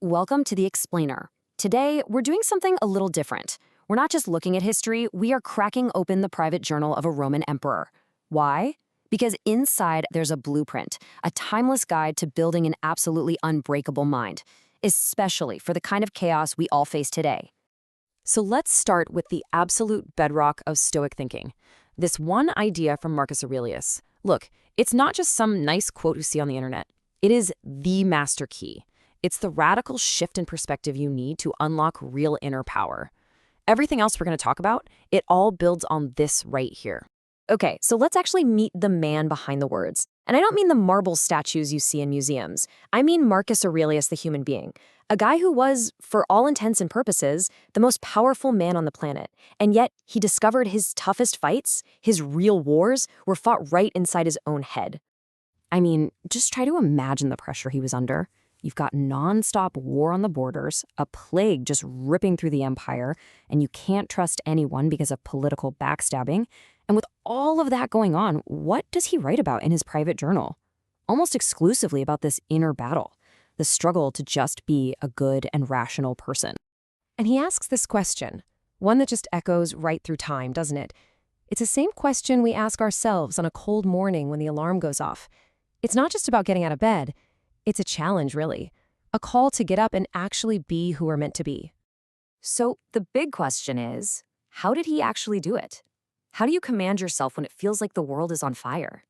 Welcome to The Explainer. Today, we're doing something a little different. We're not just looking at history, we are cracking open the private journal of a Roman emperor. Why? Because inside there's a blueprint, a timeless guide to building an absolutely unbreakable mind, especially for the kind of chaos we all face today. So let's start with the absolute bedrock of Stoic thinking. This one idea from Marcus Aurelius. Look, it's not just some nice quote you see on the internet. It is the master key. It's the radical shift in perspective you need to unlock real inner power. Everything else we're going to talk about, it all builds on this right here. Okay, so let's actually meet the man behind the words. And I don't mean the marble statues you see in museums. I mean Marcus Aurelius, the human being. A guy who was, for all intents and purposes, the most powerful man on the planet. And yet, he discovered his toughest fights, his real wars, were fought right inside his own head. I mean, just try to imagine the pressure he was under. You've got nonstop war on the borders, a plague just ripping through the empire, and you can't trust anyone because of political backstabbing. And with all of that going on, what does he write about in his private journal? Almost exclusively about this inner battle, the struggle to just be a good and rational person. And he asks this question, one that just echoes right through time, doesn't it? It's the same question we ask ourselves on a cold morning when the alarm goes off. It's not just about getting out of bed. It's a challenge, really. A call to get up and actually be who we're meant to be. So the big question is, how did he actually do it? How do you command yourself when it feels like the world is on fire?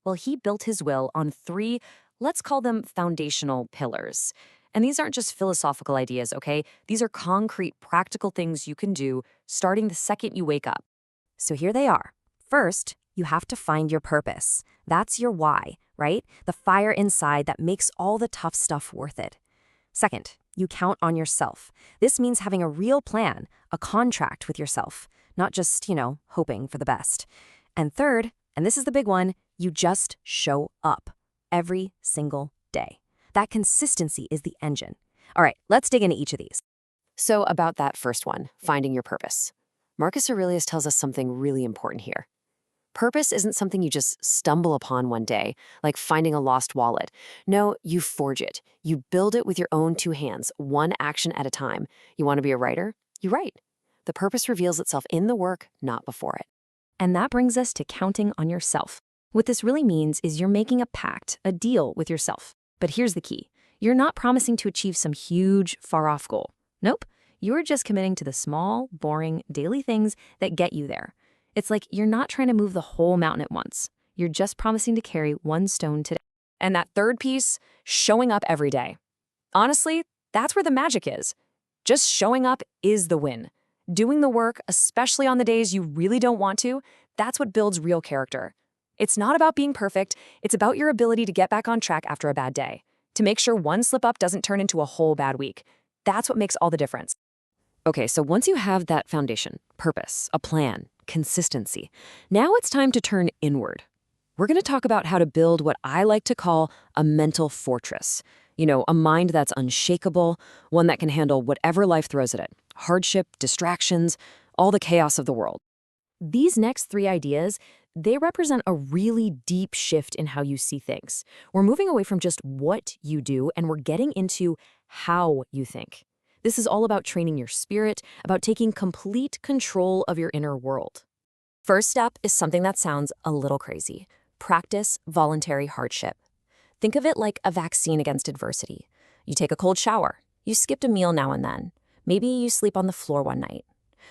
Well, he built his will on three, let's call them foundational pillars. And these aren't just philosophical ideas, okay? These are concrete, practical things you can do starting the second you wake up. So here they are. First, you have to find your purpose. That's your why, right? The fire inside that makes all the tough stuff worth it. Second, you count on yourself. This means having a real plan, a contract with yourself, not just, hoping for the best. And third, and this is the big one, you just show up every single day. That consistency is the engine. All right, let's dig into each of these. So about that first one, finding your purpose. Marcus Aurelius tells us something really important here. Purpose isn't something you just stumble upon one day, like finding a lost wallet. No, you forge it. You build it with your own two hands, one action at a time. You want to be a writer? You write. The purpose reveals itself in the work, not before it. And that brings us to counting on yourself. What this really means is you're making a pact, a deal with yourself. But here's the key. You're not promising to achieve some huge, far-off goal. Nope. You're just committing to the small, boring, daily things that get you there. It's like you're not trying to move the whole mountain at once. You're just promising to carry one stone today. And that third piece, showing up every day. Honestly, that's where the magic is. Just showing up is the win. Doing the work, especially on the days you really don't want to, that's what builds real character. It's not about being perfect. It's about your ability to get back on track after a bad day, to make sure one slip-up doesn't turn into a whole bad week. That's what makes all the difference. Okay, so once you have that foundation, purpose, a plan, consistency, now it's time to turn inward. We're going to talk about how to build what I like to call a mental fortress. A mind that's unshakable, one that can handle whatever life throws at it. Hardship, distractions, all the chaos of the world. These next three ideas, they represent a really deep shift in how you see things. We're moving away from just what you do, and we're getting into how you think. This is all about training your spirit, about taking complete control of your inner world. First step is something that sounds a little crazy. Practice voluntary hardship. Think of it like a vaccine against adversity. You take a cold shower. You skipped a meal now and then. Maybe you sleep on the floor one night.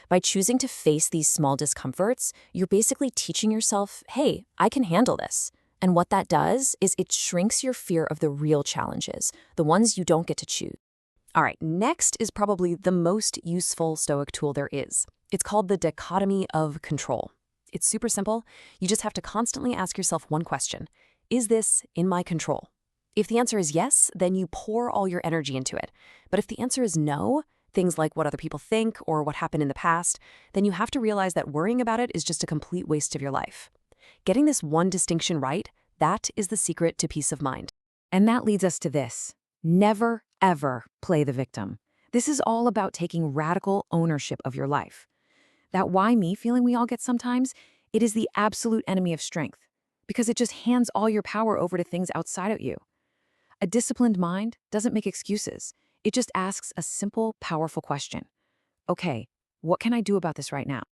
By choosing to face these small discomforts, you're basically teaching yourself, hey, I can handle this. And what that does is it shrinks your fear of the real challenges, the ones you don't get to choose. All right, next is probably the most useful Stoic tool there is. It's called the Dichotomy of Control. It's super simple. You just have to constantly ask yourself one question. Is this in my control? If the answer is yes, then you pour all your energy into it. But if the answer is no, things like what other people think or what happened in the past, then you have to realize that worrying about it is just a complete waste of your life. Getting this one distinction right, that is the secret to peace of mind. And that leads us to this. Never, ever play the victim. This is all about taking radical ownership of your life. That why me feeling we all get sometimes, it is the absolute enemy of strength, because it just hands all your power over to things outside of you. A disciplined mind doesn't make excuses. It just asks a simple, powerful question. Okay, what can I do about this right now?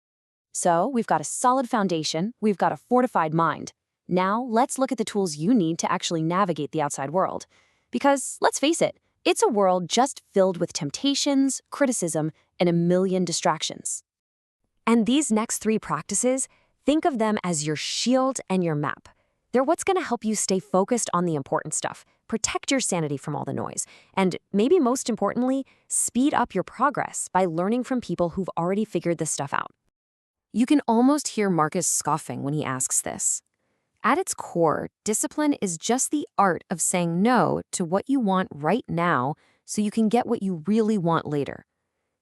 So we've got a solid foundation, we've got a fortified mind. Now let's look at the tools you need to actually navigate the outside world. Because let's face it, it's a world just filled with temptations, criticism, and a million distractions. And these next three practices, think of them as your shield and your map. They're what's going to help you stay focused on the important stuff, protect your sanity from all the noise, and maybe most importantly, speed up your progress by learning from people who've already figured this stuff out. You can almost hear Marcus scoffing when he asks this. At its core, discipline is just the art of saying no to what you want right now so you can get what you really want later.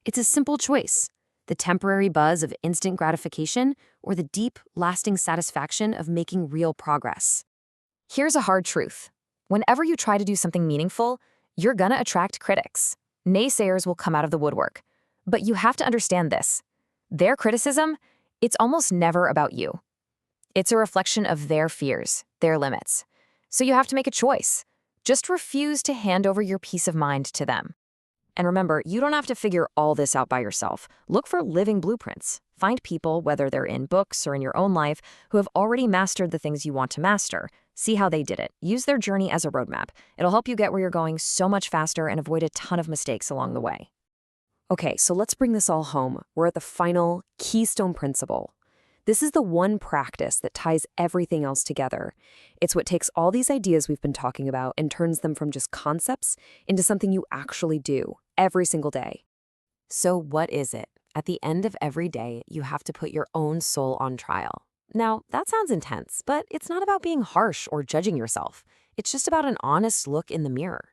It's a simple choice, the temporary buzz of instant gratification or the deep, lasting satisfaction of making real progress. Here's a hard truth. Whenever you try to do something meaningful, you're gonna attract critics. Naysayers will come out of the woodwork. But you have to understand this. Their criticism, it's almost never about you. It's a reflection of their fears, their limits. So you have to make a choice. Just refuse to hand over your peace of mind to them. And remember, you don't have to figure all this out by yourself. Look for living blueprints. Find people, whether they're in books or in your own life, who have already mastered the things you want to master. See how they did it. Use their journey as a roadmap. It'll help you get where you're going so much faster and avoid a ton of mistakes along the way. Okay, so let's bring this all home. We're at the final keystone principle. This is the one practice that ties everything else together. It's what takes all these ideas we've been talking about and turns them from just concepts into something you actually do every single day. So what is it? At the end of every day, you have to put your own soul on trial. Now, that sounds intense, but it's not about being harsh or judging yourself. It's just about an honest look in the mirror.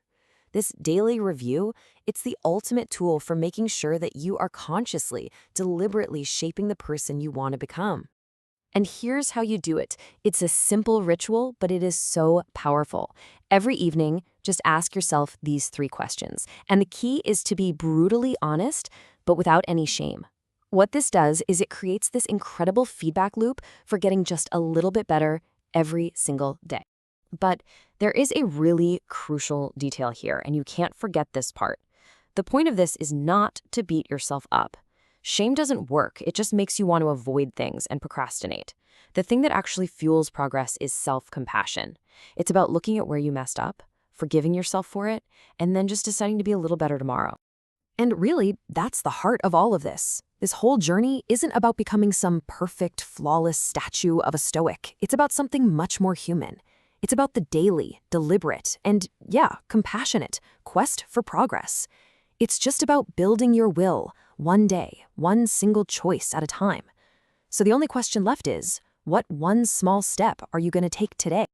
This daily review, it's the ultimate tool for making sure that you are consciously, deliberately shaping the person you want to become. And here's how you do it. It's a simple ritual, but it is so powerful. Every evening, just ask yourself these three questions. And the key is to be brutally honest, but without any shame. What this does is it creates this incredible feedback loop for getting just a little bit better every single day. But there is a really crucial detail here, and you can't forget this part. The point of this is not to beat yourself up. Shame doesn't work. It just makes you want to avoid things and procrastinate. The thing that actually fuels progress is self-compassion. It's about looking at where you messed up, forgiving yourself for it, and then just deciding to be a little better tomorrow. And really, that's the heart of all of this. This whole journey isn't about becoming some perfect, flawless statue of a Stoic. It's about something much more human. It's about the daily, deliberate, and compassionate quest for progress. It's just about building your will, one day, one single choice at a time. So the only question left is, what one small step are you going to take today?